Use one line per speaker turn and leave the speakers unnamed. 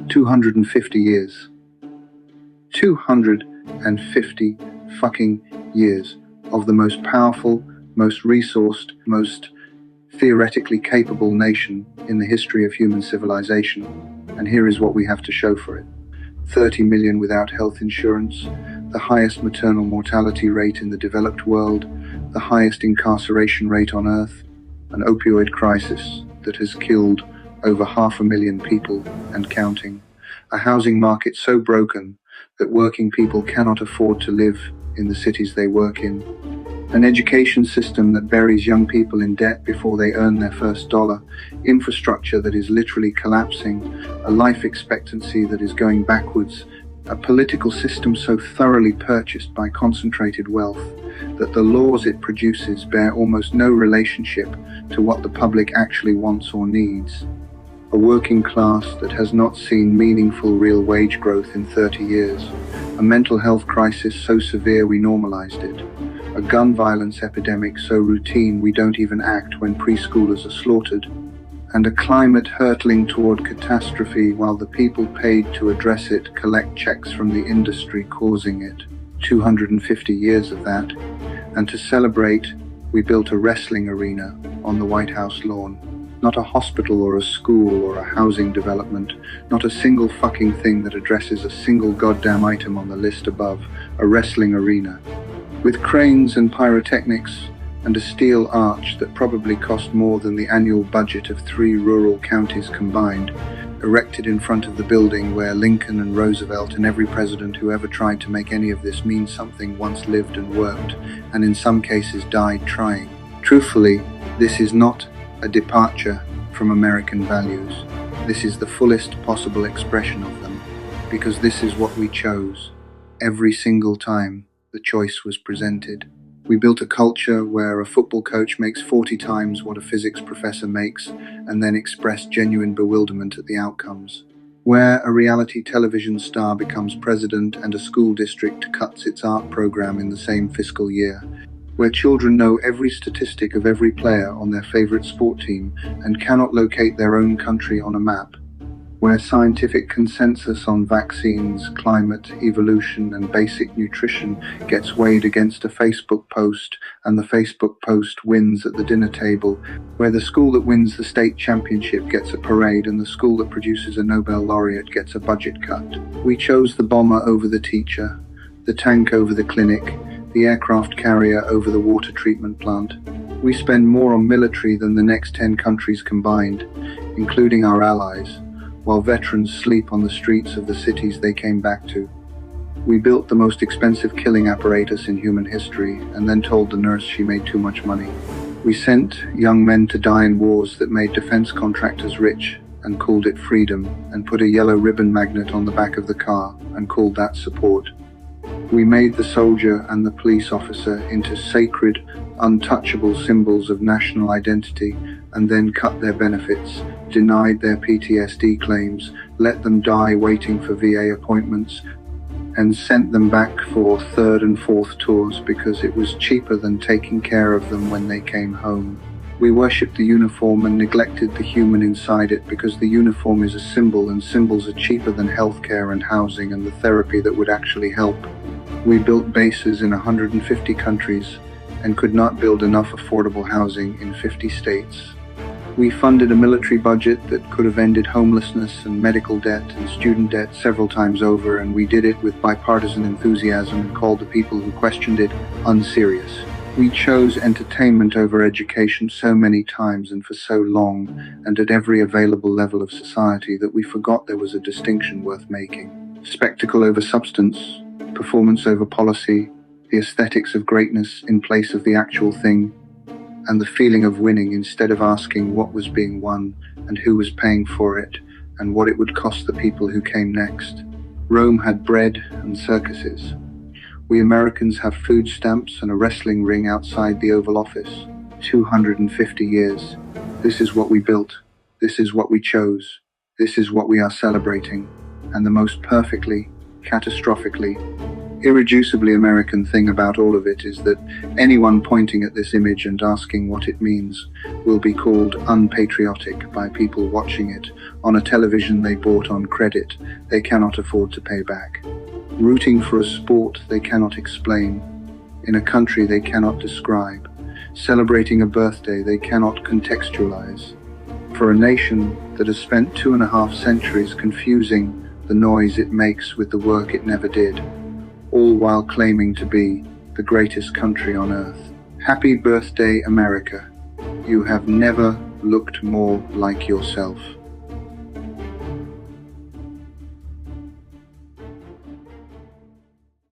250 years. 250 fucking years of the most powerful, most resourced, most theoretically capable nation in the history of human civilization. And here is what we have to show for it. 30 million without health insurance, the highest maternal mortality rate in the developed world, the highest incarceration rate on earth, an opioid crisis that has killed over 500,000 people and counting, a housing market so broken that working people cannot afford to live in the cities they work in, an education system that buries young people in debt before they earn their first dollar, infrastructure that is literally collapsing, a life expectancy that is going backwards, a political system so thoroughly purchased by concentrated wealth that the laws it produces bear almost no relationship to what the public actually wants or needs, a working class that has not seen meaningful real wage growth in 30 years, a mental health crisis so severe we normalized it, a gun violence epidemic so routine we don't even act when preschoolers are slaughtered, and a climate hurtling toward catastrophe while the people paid to address it collect checks from the industry causing it. 250 years of that. And to celebrate, we built a wrestling arena on the White House lawn. Not a hospital or a school or a housing development, not a single fucking thing that addresses a single goddamn item on the list above, a wrestling arena. With cranes and pyrotechnics and a steel arch that probably cost more than the annual budget of 3 rural counties combined, erected in front of the building where Lincoln and Roosevelt and every president who ever tried to make any of this mean something once lived and worked, and in some cases died trying. Truthfully, this is not a departure from American values. This is the fullest possible expression of them, because this is what we chose every single time the choice was presented. We built a culture where a football coach makes 40 times what a physics professor makes and then express genuine bewilderment at the outcomes. Where a reality television star becomes president and a school district cuts its art program in the same fiscal year. Where children know every statistic of every player on their favorite sport team and cannot locate their own country on a map. Where scientific consensus on vaccines, climate, evolution, and basic nutrition gets weighed against a Facebook post, and the Facebook post wins at the dinner table. Where the school that wins the state championship gets a parade, and the school that produces a Nobel laureate gets a budget cut. We chose the bomber over the teacher, the tank over the clinic, the aircraft carrier over the water treatment plant. We spend more on military than the next 10 countries combined, including our allies, while veterans sleep on the streets of the cities they came back to. We built the most expensive killing apparatus in human history and then told the nurse she made too much money. We sent young men to die in wars that made defense contractors rich and called it freedom, and put a yellow ribbon magnet on the back of the car and called that support. We made the soldier and the police officer into sacred, untouchable symbols of national identity and then cut their benefits, denied their PTSD claims, let them die waiting for VA appointments, and sent them back for 3rd and 4th tours because it was cheaper than taking care of them when they came home. We worshipped the uniform and neglected the human inside it because the uniform is a symbol and symbols are cheaper than healthcare and housing and the therapy that would actually help. We built bases in 150 countries and could not build enough affordable housing in 50 states. We funded a military budget that could have ended homelessness and medical debt and student debt several times over, and we did it with bipartisan enthusiasm and called the people who questioned it unserious. We chose entertainment over education so many times and for so long, and at every available level of society, that we forgot there was a distinction worth making. Spectacle over substance, performance over policy, the aesthetics of greatness in place of the actual thing, and the feeling of winning instead of asking what was being won and who was paying for it and what it would cost the people who came next. Rome had bread and circuses. We Americans have food stamps and a wrestling ring outside the Oval Office. 250 years. This is what we built. This is what we chose. This is what we are celebrating. And the most perfectly, catastrophically, irreducibly American thing about all of it is that anyone pointing at this image and asking what it means will be called unpatriotic by people watching it on a television they bought on credit they cannot afford to pay back, rooting for a sport they cannot explain, in a country they cannot describe, celebrating a birthday they cannot contextualize, for a nation that has spent 2.5 centuries confusing the noise it makes with the work it never did, all while claiming to be the greatest country on earth. Happy birthday, America. You have never looked more like yourself.